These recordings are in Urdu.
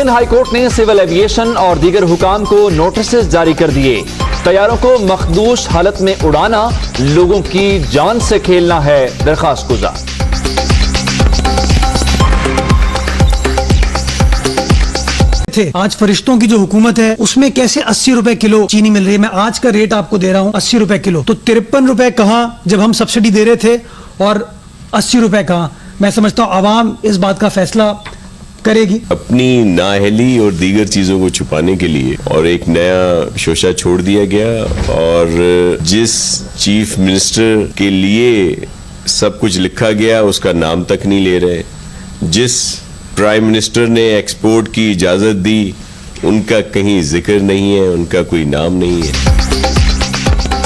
سندھ ہائی کورٹ نے سول ایویشن اور دیگر حکام کو نوٹسز جاری کر دیے. طیاروں کو مخدوش حالت میں اڑانا لوگوں کی جان سے کھیلنا ہے، درخواست گزار. آج فرشتوں کی جو حکومت ہے اس میں کیسے 80 روپے کلو چینی مل رہی ہے. میں آج کا ریٹ آپ کو دے رہا ہوں 80 روپے کلو، تو 53 روپے کہاں جب ہم سبسڈی دے رہے تھے اور 80 روپے کہاں. میں سمجھتا ہوں عوام اس بات کا فیصلہ کرے گی. اپنی نااہلی اور دیگر چیزوں کو چھپانے کے لیے اور ایک نیا شوشہ چھوڑ دیا گیا، اور جس چیف منسٹر کے لیے سب کچھ لکھا گیا اس کا نام تک نہیں لے رہے. جس پرائم منسٹر نے ایکسپورٹ کی اجازت دی ان کا کہیں ذکر نہیں ہے، ان کا کوئی نام نہیں ہے.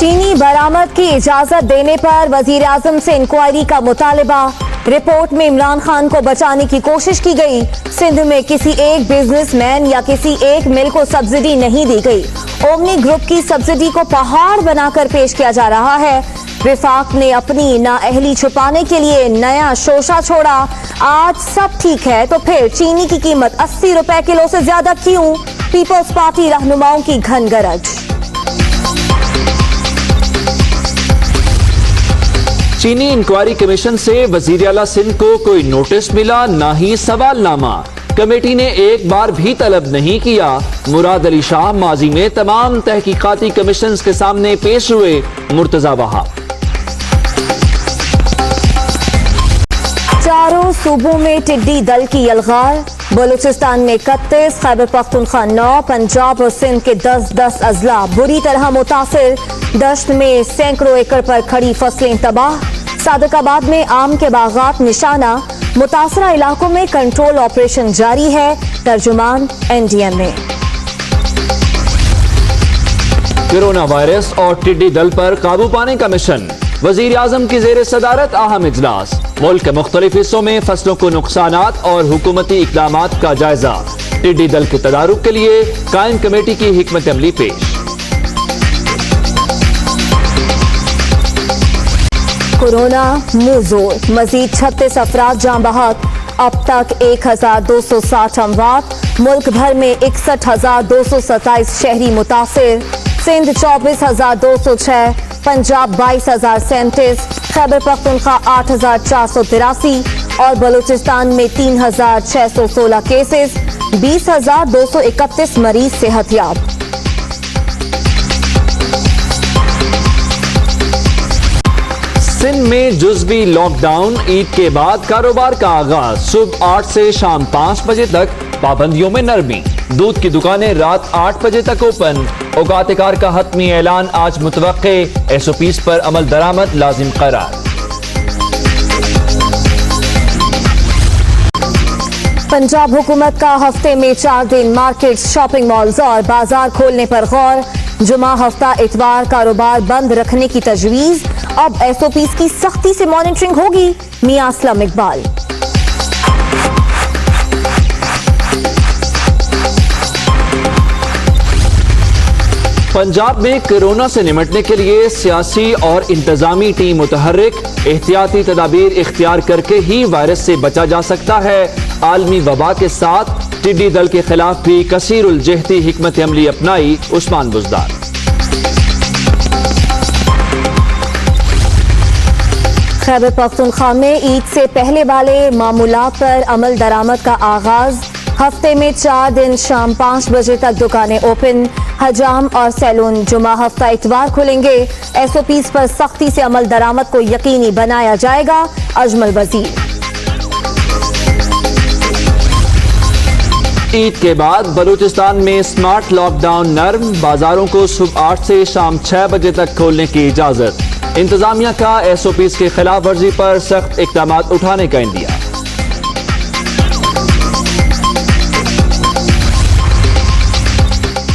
چینی برآمد کی اجازت دینے پر وزیر اعظم سے انکوائری کا مطالبہ. رپورٹ میں عمران خان کو بچانے کی کوشش کی گئی. سندھ میں کسی ایک بزنس مین یا کسی ایک مل کو سبسڈی نہیں دی گئی. اومنی گروپ کی سبسڈی کو پہاڑ بنا کر پیش کیا جا رہا ہے. وفاق نے اپنی نااہلی چھپانے کے لیے نیا شوشہ چھوڑا. آج سب ٹھیک ہے تو پھر چینی کی قیمت 80 روپے کلو سے زیادہ کیوں؟ پیپلز پارٹی رہنماؤں کی گھن گرج. چینی انکوائری کمیشن سے وزیر اعلیٰ سندھ کو کوئی نوٹس ملا، نہ ہی سوال نامہ. کمیٹی نے ایک بار بھی طلب نہیں کیا. مراد علی شاہ ماضی میں تمام تحقیقاتی کمیشنز کے سامنے پیش ہوئے. مرتضی وہاب. چاروں صوبوں میں ٹڈی دل کی یلغار. بلوچستان میں 31، خیبر پختونخوا 9، پنجاب اور سندھ کے 10 اضلاع بری طرح متاثر. دشت میں سینکڑوں ایکڑ پر کھڑی فصلیں تباہ. صادق آباد میں آم کے باغات نشانہ. متاثرہ علاقوں میں کنٹرول آپریشن جاری ہے. ترجمان NDMA. کورونا وائرس اور ٹڈی دل پر قابو پانے کا مشن. وزیر اعظم کی زیر صدارت اہم اجلاس. ملک کے مختلف حصوں میں فصلوں کو نقصانات اور حکومتی اقدامات کا جائزہ. ٹڈی دل کے تدارک کے لیے قائم کمیٹی کی حکمت عملی پیش. کورونا موزور. مزید 36 افراد جاں بحق. اب تک 1260 اموات. ملک بھر میں 61,227 شہری متاثر. سندھ 24,206، پنجاب 22,037، خیبر پختونخوا 8,483 اور بلوچستان میں 3,616 کیسز. 20,231 مریض صحت یاب. سندھ میں جزوی لاک ڈاؤن. عید کے بعد کاروبار کا آغاز. صبح 8 سے شام 5 بجے تک. پابندیوں میں نرمی. دودھ کی دکانیں رات 8 بجے تک اوپن. اوقات کار کا حتمی اعلان آج متوقع. SOPs پر عمل درآمد لازم قرار. پنجاب حکومت کا ہفتے میں 4 دن مارکیٹ، شاپنگ مالز اور بازار کھولنے پر غور. جمعہ ہفتہ اتوار کاروبار بند رکھنے کی تجویز. اب SOPs کی سختی سے مانیٹرنگ ہوگی. میاں اسلم اقبال. پنجاب میں کورونا سے نمٹنے کے لیے سیاسی اور انتظامی ٹیم متحرک. احتیاطی تدابیر اختیار کر کے ہی وائرس سے بچا جا سکتا ہے. عالمی وبا کے ساتھ ٹڈی دل کے خلاف بھی کثیر الجہتی حکمت عملی اپنائی. عثمان بزدار. خیبر پختونخوا میں عید سے پہلے والے معمولات پر عمل درآمد کا آغاز. ہفتے میں 4 دن شام 5 بجے تک دکانیں اوپن. حجام اور سیلون جمعہ ہفتہ اتوار کھلیں گے. SOPs پر سختی سے عمل درآمد کو یقینی بنایا جائے گا. اجمل وزیر. عید کے بعد بلوچستان میں سمارٹ لاک ڈاؤن نرم. بازاروں کو صبح 8 سے شام 6 بجے تک کھولنے کی اجازت. انتظامیہ کا SOPs کی خلاف ورزی پر سخت اقدامات اٹھانے کا اندیا.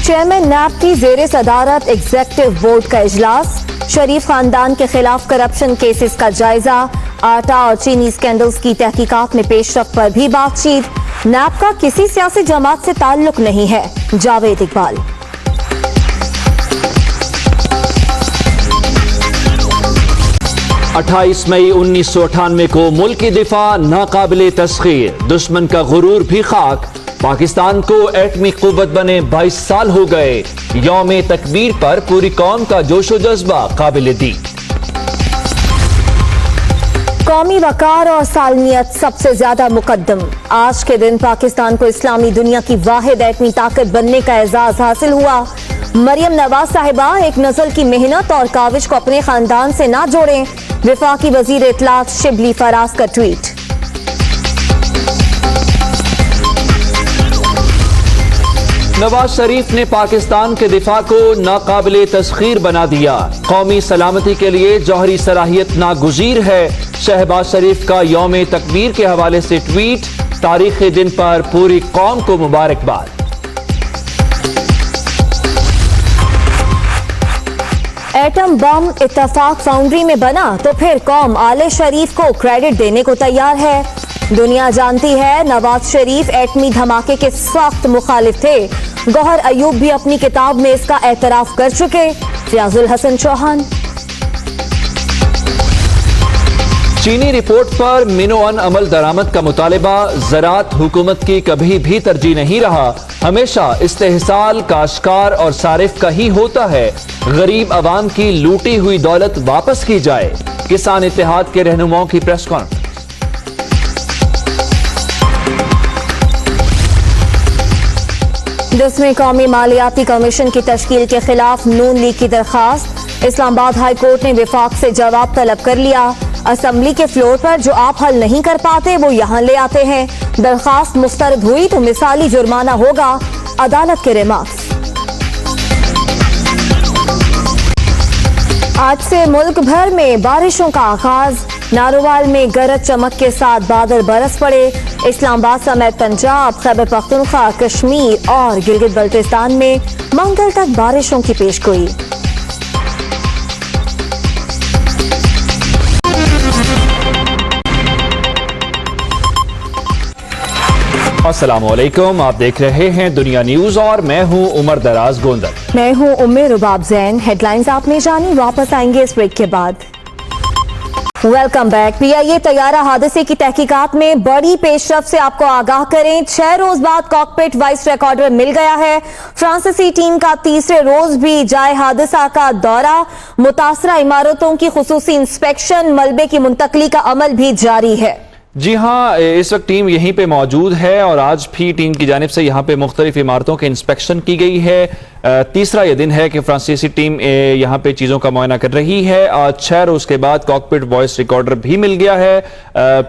چیئرمین نیب کی زیر صدارت ایگزیکٹو بورڈ کا اجلاس. شریف خاندان کے خلاف کرپشن کیسز کا جائزہ. آٹا اور چینی اسکینڈلز کی تحقیقات میں پیش رفت پر بھی بات چیت. نیب کا کسی سیاسی جماعت سے تعلق نہیں ہے. جاوید اقبال. 28 مئی 1998 کو ملک کی دفاع ناقابل تسخیر. دشمن کا غرور بھی خاک. پاکستان کو ایٹمی قوت بنے 22 سال ہو گئے، یوم تکبیر پر پوری قوم کا جوش و جذبہ قابل دید۔ قومی وقار اور سالمیت سب سے زیادہ مقدم، آج کے دن پاکستان کو اسلامی دنیا کی واحد ایٹمی طاقت بننے کا اعزاز حاصل ہوا۔ مریم نواز صاحبہ ایک نسل کی محنت اور کاوش کو اپنے خاندان سے نہ جوڑیں، وفاقی وزیر اطلاعات شبلی فراز کا ٹویٹ۔ نواز شریف نے پاکستان کے دفاع کو ناقابل تسخیر بنا دیا، قومی سلامتی کے لیے جوہری صلاحیت ناگزیر ہے۔ شہباز شریف کا یوم تکبیر کے حوالے سے ٹویٹ، تاریخی دن پر پوری قوم کو مبارکباد۔ ایٹم بم اتفاق فاؤنڈری میں بنا تو پھر قوم آل شریف کو کریڈٹ دینے کو تیار ہے۔ دنیا جانتی ہے نواز شریف ایٹمی دھماکے کے سخت مخالف تھے، گوہر ایوب بھی اپنی کتاب میں اس کا اعتراف کر چکے۔ ریاض الحسن چوہان۔ چینی رپورٹ پر مینوان عمل درآمد کا مطالبہ زراعت حکومت کی کبھی بھی ترجیح نہیں رہا، ہمیشہ استحصال کاشتکار اور صارف کا ہی ہوتا ہے، غریب عوام کی لوٹی ہوئی دولت واپس کی جائے۔ کسان اتحاد کے رہنماؤں کی پریس کانفرنس۔ 10ویں قومی مالیاتی کمیشن کی تشکیل کے خلاف نون لیگ کی درخواست، اسلام آباد ہائی کورٹ نے وفاق سے جواب طلب کر لیا۔ اسمبلی کے فلور پر جو آپ حل نہیں کر پاتے وہ یہاں لے آتے ہیں، درخواست مسترد ہوئی تو مثالی جرمانہ ہوگا، عدالت کے ریمارکس۔ آج سے ملک بھر میں بارشوں کا آغاز، ناروال میں گرج چمک کے ساتھ بادل برس پڑے، اسلام آباد سمیت پنجاب، خیبر پختونخوا، کشمیر اور گلگت بلتستان میں منگل تک بارشوں کی پیشگوئی۔ السلام علیکم، آپ دیکھ رہے ہیں دنیا نیوز اور میں ہوں عمر دراز گوندل۔ میں ہوں رباب زین۔ ہیڈ لائنز آپ نے جانی، واپس آئیں گے اس بریک کے بعد۔ Welcome back. پی آئی اے طیارہ حادثے کی تحقیقات میں بڑی پیش رفت سے آپ کو آگاہ کریں، 6 روز بعد کاکپٹ وائس ریکارڈر مل گیا ہے۔ فرانسیسی ٹیم کا تیسرے روز بھی جائے حادثہ کا دورہ، متاثرہ عمارتوں کی خصوصی انسپیکشن، ملبے کی منتقلی کا عمل بھی جاری ہے۔ جی ہاں، اس وقت ٹیم یہیں پہ موجود ہے اور آج بھی ٹیم کی جانب سے یہاں پہ مختلف عمارتوں کے انسپیکشن کی گئی ہے۔ تیسرا یہ دن ہے کہ فرانسیسی ٹیم یہاں پہ چیزوں کا معائنہ کر رہی ہے۔ آج 6 روز کے بعد کاکپٹ وائس ریکارڈر بھی مل گیا ہے۔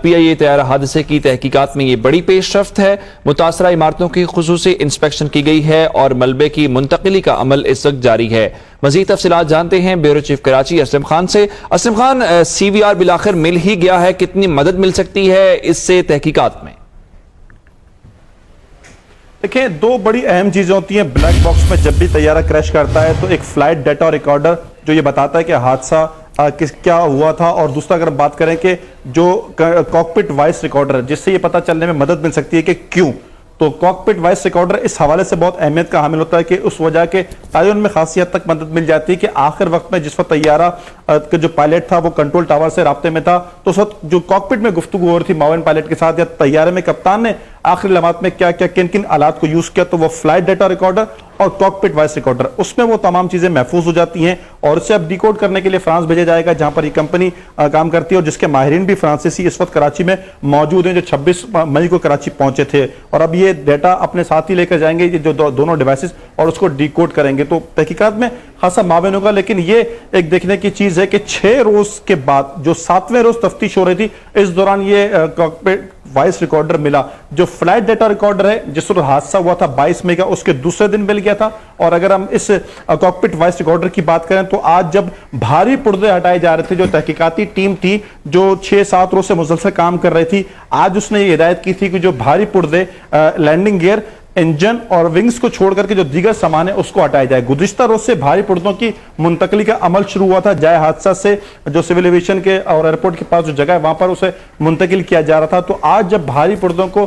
پی آئی اے طیارہ حادثے کی تحقیقات میں یہ بڑی پیش رفت ہے، متاثرہ عمارتوں کی خصوصی انسپیکشن کی گئی ہے اور ملبے کی منتقلی کا عمل اس وقت جاری ہے۔ مزید تفصیلات جانتے ہیں بیورو چیف کراچی اسلم خان سے۔ اسلم خان، سی وی آر بالآخر مل ہی گیا ہے، کتنی مدد مل سکتی ہے اس سے تحقیقات میں؟ دیکھیں، 2 بڑی اہم چیزیں ہوتی ہیں بلیک باکس میں۔ جب بھی طیارہ کریش کرتا ہے تو ایک فلائٹ ڈیٹا ریکارڈر جو یہ بتاتا ہے کہ حادثہ کیا ہوا تھا، اور دوسرا اگر ہم بات کریں کہ جو کاکپٹ وائس ریکارڈر ہے جس سے یہ پتہ چلنے میں مدد مل سکتی ہے کہ کیوں، تو کاکپٹ وائس ریکارڈر اس حوالے سے بہت اہمیت کا حامل ہوتا ہے کہ اس وجہ کے تعین میں خاصی حد تک مدد مل جاتی ہے کہ آخر وقت میں جس وقت طیارہ کا جو پائلٹ تھا وہ کنٹرول ٹاور سے رابطے میں تھا تو اس وقت جو کاکپٹ میں گفتگو ہو رہی تھی معاون پائلٹ کے ساتھ، یا طیارے میں کپتان نے آخری لمحات میں کیا کیا کن کن آلات کو یوز کیا، تو وہ فلائٹ ڈیٹا ریکارڈر اور کاکپٹ وائس ریکارڈر، اس میں وہ تمام چیزیں محفوظ ہو جاتی ہیں اور اسے اب ڈیکوڈ کرنے کے لیے فرانس بھیجا جائے گا، جہاں پر یہ کمپنی کام کرتی ہے اور جس کے ماہرین بھی فرانسیسی اس وقت کراچی میں موجود ہیں، جو 26 مئی کو کراچی پہنچے تھے، اور اب یہ ڈیٹا اپنے ساتھ ہی لے کر جائیں گے یہ جو دونوں ڈیوائسز، اور اس کو ڈیکوڈ کریں گے۔ تو تحقیقات میں خاصا معاون ہوگا، لیکن یہ ایک دیکھنے کی چیز ہے کہ 6 روز کے بعد جو 7ویں روز تفتیش ہو رہی تھی، اس دوران یہ کاکپٹ وائس ریکارڈر ملا۔ جو فلائٹ ڈیٹا ریکارڈر ہے جس وقت حادثہ ہوا تھا 22 مئی کا، اس کے دوسرے دن مل گیا تھا، اور اگر ہم اس کاکپٹ وائس ریکارڈر کی بات کریں تو آج جب بھاری پردے ہٹائے جا رہے تھے، جو تحقیقاتی ٹیم تھی جو 6-7 روز سے مسلسل کام کر رہی تھی، آج اس نے یہ ہدایت کی تھی کہ جو بھاری پردے، لینڈنگ گیئر، انجن اور ونگز کو چھوڑ کر کے جو دیگر سامان ہے اس کو ہٹایا جائے۔ گزشتہ روز سے بھاری پردوں کی منتقلی کا عمل شروع ہوا تھا، جائے حادثہ سے جو سول ایویشن کے اور ایئرپورٹ کے پاس جو جگہ ہے وہاں پر اسے منتقل کیا جا رہا تھا، تو آج جب بھاری پردوں کو